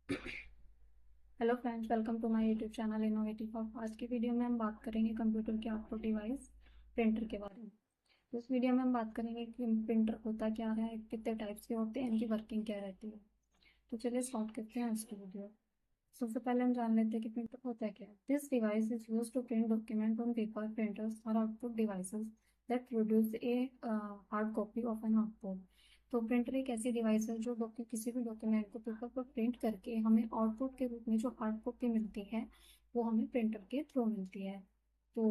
Hello friends, welcome to my YouTube channel innovative hub. आज की video में हम बात करेंगे कंप्यूटर के आउटपुट डिवाइस प्रिंटर के बारे में। तो इस वीडियो में हम बात करेंगे कि प्रिंटर होता क्या है, कितने टाइप्स के होते हैं, इनकी वर्किंग क्या रहती है। तो चलिए स्टार्ट करते हैं आज की वीडियो। सबसे पहले हम जान लेते हैं कि प्रिंटर होता है क्या। This device is use to print document on paper. Printers और output devices that produce a hard copy of an output. तो प्रिंटर एक ऐसी डिवाइस है जो किसी भी डॉक्यूमेंट को पेपर पर प्रिंट करके हमें आउटपुट के रूप में जो हार्ड कॉपी मिलती है वो हमें प्रिंटर के थ्रू मिलती है। तो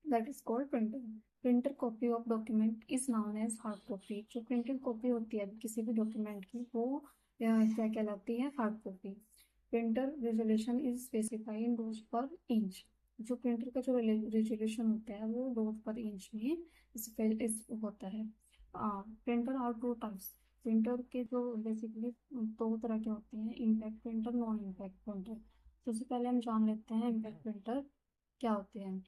that is called printer. Printer copy of document is known as hard copy. जो प्रिंटेड कॉपी होती है किसी भी डॉक्यूमेंट की वो क्या कहलाती है, hard copy. Printer resolution is specified in rows per inch. जो प्रिंटर का जो रेजोल्यूशन होता है वो रोज पर इंच में होता है। Printer are two types. Printer के जो बेसिकली दो तरह के होते हैं, impact printer, non impact printer. सबसे पहले हम जान लेते हैं इम्पैक्ट प्रिंटर क्या होते हैं।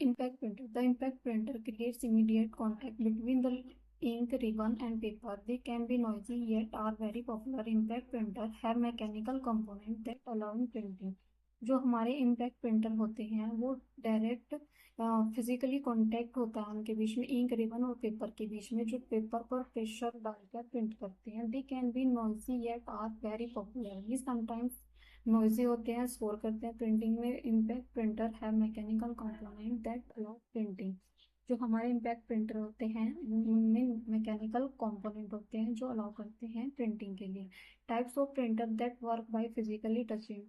Impact printer. The impact printer creates immediate contact between the ink, ribbon, and paper. They can be noisy yet are very popular. Impact printer have mechanical component that allow printing. जो हमारे impact printer होते हैं वो direct physically contact होता है उनके बीच में, ink, ribbon और पेपर के बीच में, जो पेपर पर प्रेशर डालकर प्रिंट करते हैं। They can be noisy yet are very popular. Sometimes noisy होते हैं, स्कोर करते हैं प्रिंटिंग में। इम्पैक्ट प्रिंटर है mechanical component that allow printing. जो हमारे इम्पैक्ट प्रिंटर होते हैं उनमें मैकेनिकल कंपोनेंट होते हैं जो अलाउ करते हैं प्रिंटिंग के लिए। Types of printer that work by physically touching.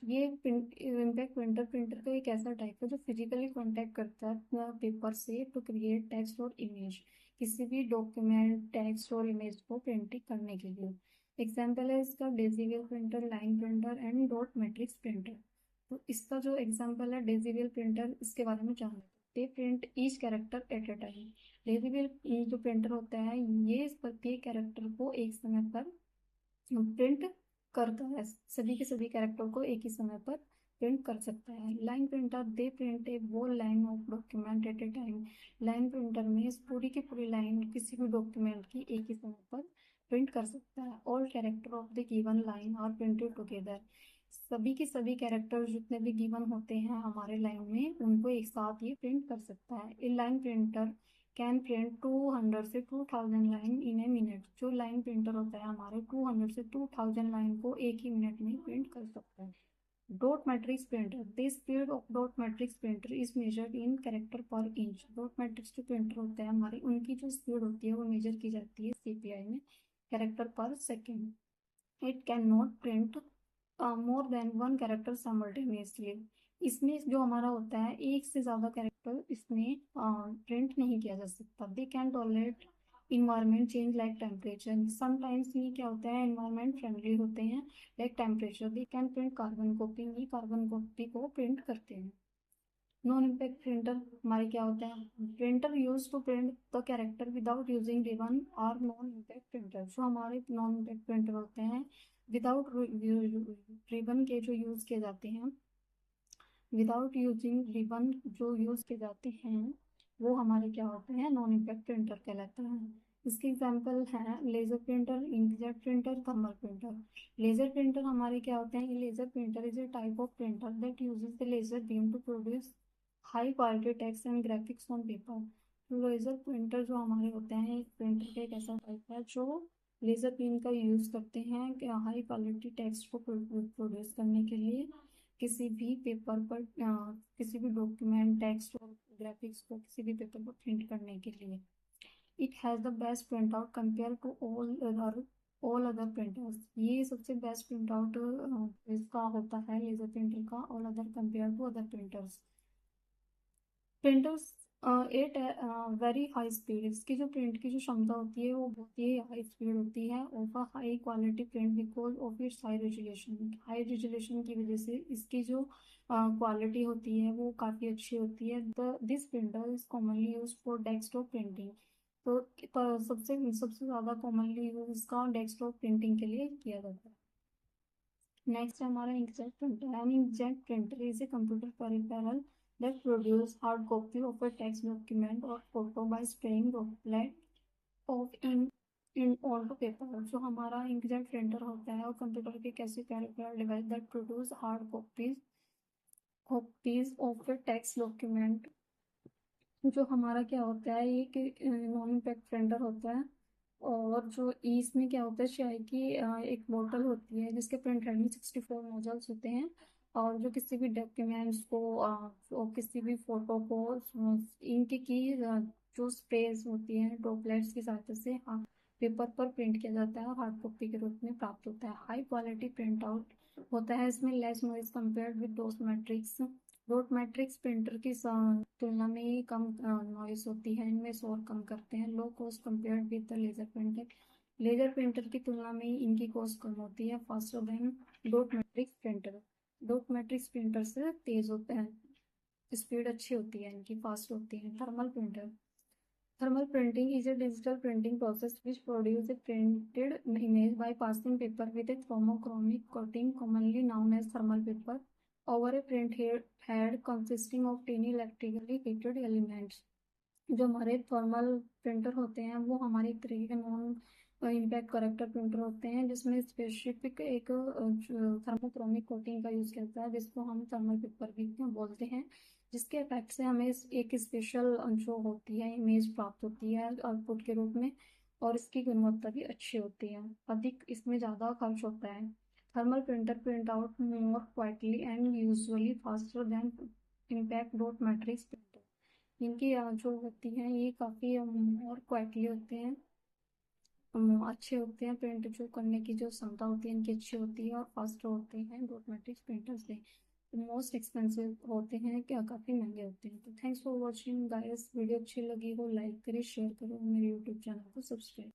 ये इम्पैक्ट प्रिंटर प्रिंटर का एक ऐसा टाइप है जो फिजिकली कांटेक्ट करता है पेपर से टू क्रिएट टेक्स्ट और इमेज। किसी भी डॉक्यूमेंट, टेक्स्ट और इमेज को प्रिंटिंग करने के लिए। एग्जाम्पल है इसका daisy wheel printer, line printer and dot matrix printer. तो इसका जो एग्जाम्पल है डेजीवेल प्रिंटर, इसके बारे में जान लेते हैं। Print each character at a time. Daisy wheel जो प्रिंटर होता है ये प्रत्येक कैरेक्टर को एक समय पर प्रिंट करता है, सभी के सभी कैरेक्टर को एक ही समय पर प्रिंट कर सकता है। Line printer they print a whole line of document at a time. Line printer में इस पूरी की पूरी लाइन किसी भी डॉक्यूमेंट की एक ही समय पर प्रिंट कर सकता है। All character of the given line are printed together. सभी के सभी कैरेक्टर जितने भी गिवन होते हैं हमारे लाइन में उनको एक साथ ये प्रिंट कर सकता है। ए लाइन प्रिंटर कैन प्रिंट 200 से 2000 लाइन इन ए मिनट। जो लाइन प्रिंटर होता है हमारे 200 से 2000 लाइन को एक ही मिनट में प्रिंट कर सकता है। Dot matrix printer the speed of dot matrix printer is measured in character पर इंच। डॉट मैट्रिक्स जो प्रिंटर होता है हमारी उनकी जो स्पीड होती है वो मेजर की जाती है सीपीआई में, कैरेक्टर पर second. It can not print more than one character simultaneously. इसमें जो हमारा होता है एक से ज़्यादा कैरेक्टर इसमें प्रिंट नहीं किया जा सकता। They can tolerate environment change like temperature. Sometimes ये क्या होता है, इन्वायरमेंट फ्रेंडली होते हैं like temperature. They can print carbon copy. ये कार्बन कॉपी को प्रिंट करते हैं। नॉन इम्पैक्ट प्रिंटर हमारे क्या होते हैं, printer use to print the character without using ribbon और नॉन इम्पैक्ट प्रिंटर। जो हमारे नॉन इम्पैक्ट प्रिंटर होते हैं विदाउट रिबन के जो यूज किए जाते हैं, विदाउट यूजिंग रिबन जो यूज किए जाते हैं वो हमारे क्या होते हैं, नॉन इम्पैक्ट प्रिंटर कहलाते हैं। इसके एग्जाम्पल हैं laser printer, inkjet printer, thermal printer. Laser printer हमारे क्या होते हैं, laser printer is a type of printer that uses the laser beam to produce high quality text and graphics on paper. Laser printer जो हमारे होते हैं, एक printer का एक ऐसा टाइप है जो लेजर बीम का यूज करते हैं हाई क्वालिटी टेक्स्ट को प्रोड्यूस करने के लिए, किसी भी पेपर पर किसी भी डॉक्यूमेंट, टेक्स्ट और ग्राफिक्स को किसी भी पेपर पर प्रिंट करने के लिए। It has the best print out compare to all other printers. ये सबसे बेस्ट प्रिंट आउट इसका होता है लेजर प्रिंटर का, all other compare to other printers. Printers at very high speed. इसकी जो प्रिंट की जो क्षमता होती है वो बहुत ही हाई स्पीड होती है। Of a high quality print because of its high resolution. High resolution की वजह से इसकी जो क्वालिटी होती है वो काफ़ी अच्छी होती है। This printer is commonly use for desktop printing. तो सबसे सबसे ज़्यादा कॉमनली यूज इसका डेस्कटॉप प्रिंटिंग के लिए किया जाता है। नेक्स्ट है हमारा inkjet printer. An inkjet printer is a computer peripheral that produce hard copy of a text document or photo by spraying droplet of ink in onto paper. जो हमारा inkjet printer होता है और computer के कैसे calculate device that produce hard copies of text document. जो हमारा क्या होता है ये कि नॉन इम्पैक्ट प्रिंटर होता है। और जो इसमें क्या होता है, चाय की एक बोतल होती है जिसके प्रिंट हेड में 64 नोजल्स होते हैं। और जो किसी भी डॉक्यूमेंट्स को और किसी भी फोटो को इंक की जो स्प्रेज होती है ड्रॉपलेट्स की सहायता से पेपर पर प्रिंट किया जाता है और हार्ड कॉपी के रूप में प्राप्त होता है। हाई क्वालिटी प्रिंट आउट होता है इसमें less noise compared with dot matrix. Dot matrix printer की तुलना में ही कम नॉइस होती है, इनमें शोर कम करते हैं। Low cost compared with the laser printer. Laser printer की तुलना में ही इनकी कॉस्ट कम होती है। Faster than dot matrix printer. Dot matrix printer से तेज होते हैं, स्पीड अच्छी होती है इनकी, फास्ट होती है। Thermal printer. Thermal printing is a digital printing process which produces a printed image by passing paper with a thermochromic coating, commonly known as thermal paper, over a print head consisting of tiny electrically heated elements. जो हमारे thermal printer होते हैं वो हमारे एक तरीके के non impact character printer होते हैं जिसमें स्पेसिफिक एक थर्मोक्रोमिक कोटिंग का यूज करता है जिसको हम थर्मल पेपर भी बोलते हैं। जिसके इफेक्ट से हमें एक स्पेशल जो होती है इमेज प्राप्त होती है आउटपुट के रूप में। और इसकी गुणवत्ता भी अच्छी होती है, अधिक इसमें ज़्यादा खर्च होता है। Thermal printer print out more Quickly and usually faster than impact dot matrix printer. इनकी जो होती हैं ये काफ़ी और क्वाइटली होते हैं, अच्छे होते हैं। प्रिंट जो करने की जो क्षमता होती है इनकी अच्छी होती है और फास्ट होते हैं डॉट मैट्रिक्स प्रिंटर से। मोस्ट एक्सपेंसिव होते हैं, क्या काफ़ी महंगे होते हैं। तो thanks for watching guys. Video अच्छी लगी हो लाइक करें, शेयर करो, मेरे यूट्यूब चैनल को सब्सक्राइब।